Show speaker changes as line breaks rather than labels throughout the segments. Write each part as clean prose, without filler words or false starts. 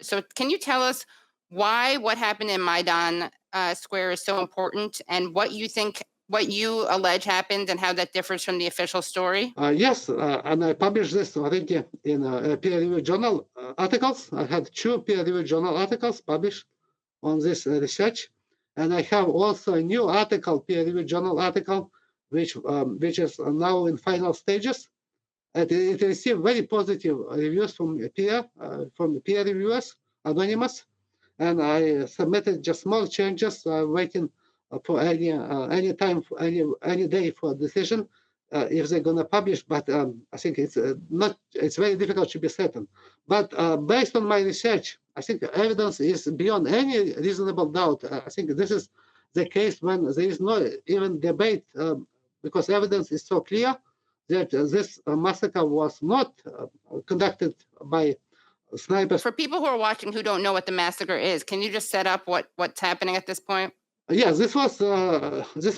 So can you tell us why what happened in Maidan Square is so important, and what you allege happened, and how that differs from the official story?
Yes, and I published this already in peer-reviewed journal articles. I had 2 peer-reviewed journal articles published on this research, and I have also a new article, peer-reviewed journal article, which is now in final stages. And it received very positive reviews from peer reviewers, anonymous, and I submitted just small changes, waiting for any time, any day for a decision if they're going to publish. But I think it's very difficult to be certain. But based on my research, I think evidence is beyond any reasonable doubt. I think this is the case when there is no even debate, because evidence is so clear that this massacre was not conducted by snipers.
For people who are watching who don't know what the massacre is, can you just set up what's happening at this point?
Yes, this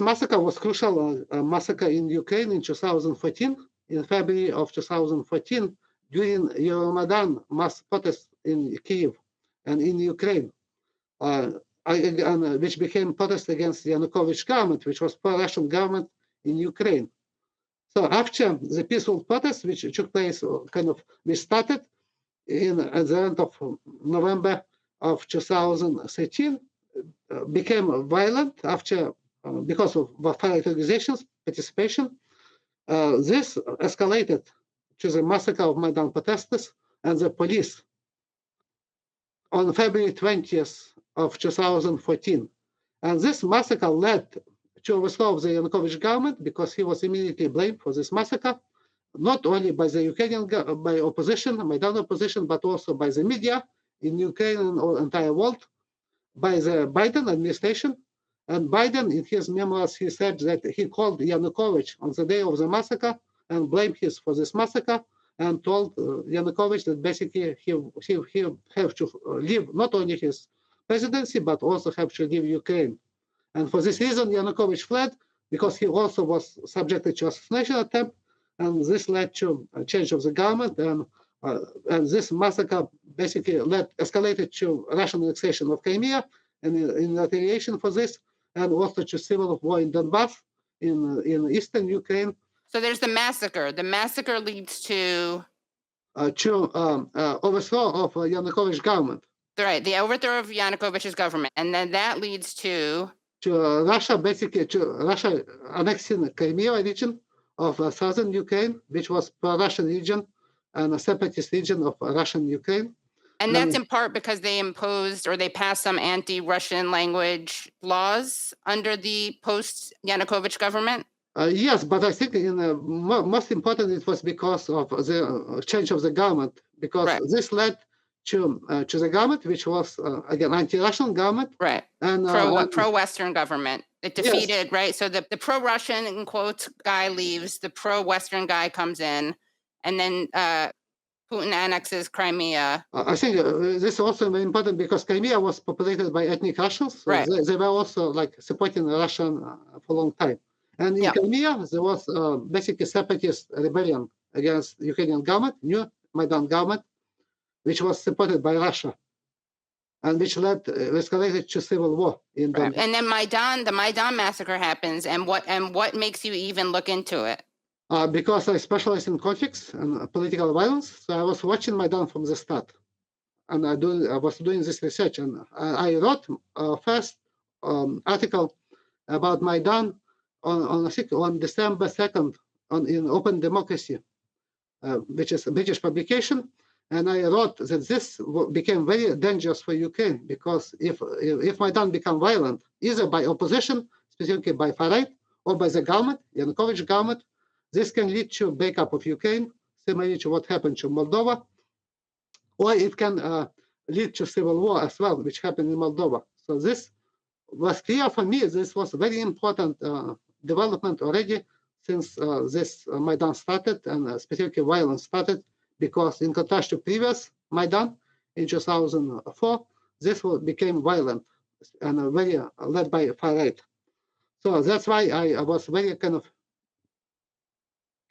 massacre was crucial massacre in Ukraine in 2014. In February of 2014, during Euromaidan mass protests in Kyiv and in Ukraine, which became protests against the Yanukovych government, which was pro-Russian government in Ukraine. So after the peaceful protests, which took place, we started at the end of November of 2013, became violent after because of far-right organizations' participation. This escalated to the massacre of Maidan protesters and the police on February 20th of 2014. And this massacre led to overthrow of the Yanukovych government, because he was immediately blamed for this massacre, not only by the Ukrainian by opposition, Maidan opposition, but also by the media in Ukraine and the entire world, by the Biden administration. And Biden, in his memoirs, he said that he called Yanukovych on the day of the massacre and blamed him for this massacre, and told Yanukovych that basically he have to leave not only his presidency, but also have to leave Ukraine. And for this reason, Yanukovych fled, because he also was subjected to assassination attempt, and this led to a change of the government, and this massacre basically escalated to Russian annexation of Crimea, and in retaliation for this, and also to civil war in Donbass, in eastern Ukraine.
So there's the massacre. The massacre leads to
overthrow of Yanukovych government.
Right, the overthrow of Yanukovych's government, and then that leads to
Russia, basically to Russia annexing Crimea region of southern Ukraine, which was pro-Russian region and a separatist region of Russian Ukraine.
And that's in part because they imposed or they passed some anti-Russian language laws under the post-Yanukovych government?
Yes, but I think most important it was because of the change of the government, because this led to the government, which was again anti-Russian government,
right? And pro-Western government. It defeated, right? So the pro-Russian in quotes guy leaves, the pro-Western guy comes in, and then Putin annexes Crimea.
I think this is also very important because Crimea was populated by ethnic Russians. So
right.
They were also like supporting Russian for a long time. And in Crimea, there was basically separatist rebellion against Ukrainian government, new Maidan government, which was supported by Russia, and which escalated to civil war in Donbass.
And then the Maidan massacre happens, and what makes you even look into it?
Because I specialize in conflicts and political violence, so I was watching Maidan from the start, and I was doing this research, and I wrote first article about Maidan on December 2nd in Open Democracy, which is a British publication. And I wrote that this became very dangerous for Ukraine, because if Maidan become violent, either by opposition, specifically by far-right, or by the government, Yanukovych government, this can lead to breakup of Ukraine, similarly to what happened to Moldova, or it can lead to civil war as well, which happened in Moldova. So this was clear for me. This was a very important development already since this Maidan started, and specifically violence started. Because in contrast to previous Maidan in 2004, this became violent and very led by far-right. So that's why I was very kind of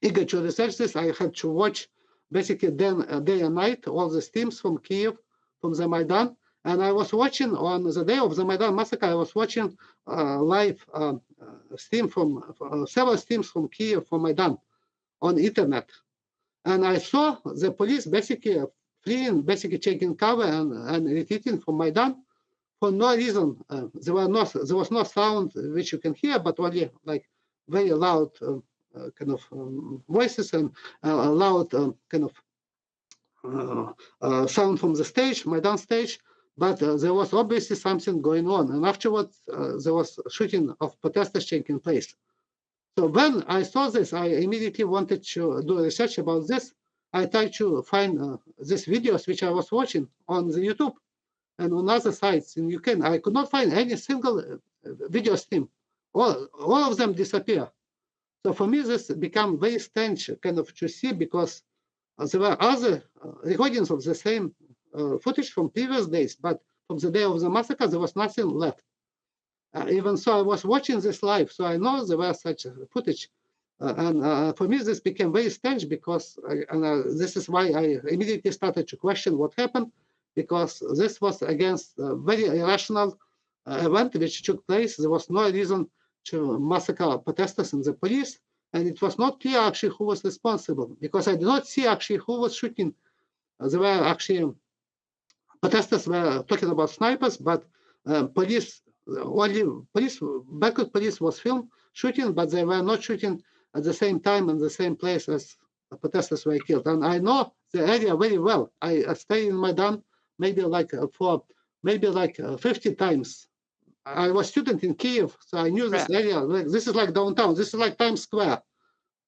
eager to research this. I had to watch basically then day and night, all the streams from Kiev, from the Maidan. And I was watching on the day of the Maidan massacre, I was watching live stream from several streams from Kiev, from Maidan on internet. And I saw the police basically fleeing, basically taking cover and retreating from Maidan for no reason. There was no sound which you can hear, but only like very loud kind of voices and loud kind of sound from the stage, Maidan stage. But there was obviously something going on. And afterwards, there was shooting of protesters taking place. So when I saw this, I immediately wanted to do research about this. I tried to find these videos which I was watching on the YouTube and on other sites in Ukraine. I could not find any single video stream. All of them disappear. So for me, this became very strange kind of to see, because there were other recordings of the same footage from previous days, but from the day of the massacre, there was nothing left. Even so, I was watching this live, so I know there was such footage. And for me, this became very strange, because this is why I immediately started to question what happened, because this was against a very irrational event which took place. There was no reason to massacre protesters and the police, and it was not clear actually who was responsible, because I did not see actually who was shooting. There were actually protesters were talking about snipers, but police, Berkut police was filmed shooting, but they were not shooting at the same time in the same place as the protesters were killed. And I know the area very well. I stayed in Maidan maybe like 50 times. I was a student in Kiev, so I knew this area. Like, this is like downtown. This is like Times Square.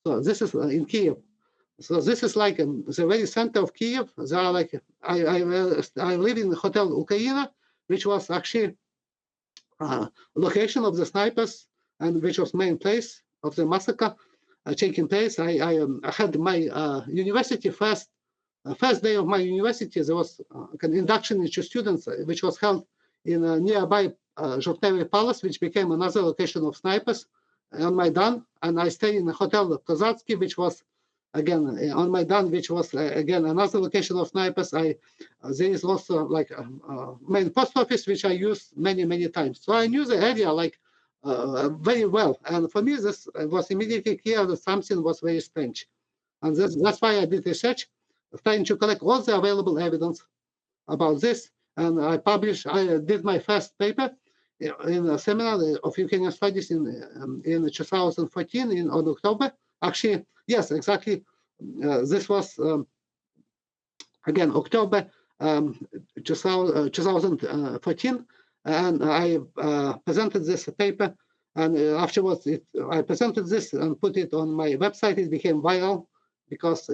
So this is in Kiev. So this is like the very center of Kiev. There are like I live in Hotel Ukraina, which was actually location of the snipers and which was main place of the massacre taking place. I had my university first day of my university. There was an induction into students, which was held in a nearby Zhovtnevy Palace, which became another location of snipers on Maidan. And I stayed in a hotel Kozatsky, which was again on Maidan, which was again another location of snipers. There is also like a main post office, which I used many times. So I knew the area like very well. And for me, this was immediately clear that something was very strange. And that's why I did research, trying to collect all the available evidence about this. And I did my first paper in a seminar of Ukrainian studies in 2014 on October. Actually, yes, exactly. This was again October 2014, and I presented this paper. And afterwards, I presented this and put it on my website. It became viral because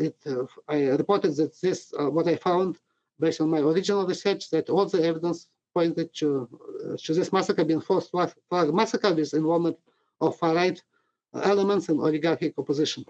I reported that this what I found based on my original research, that all the evidence pointed to this massacre being forced flag massacre with involvement of far-right elements and oligarchic opposition.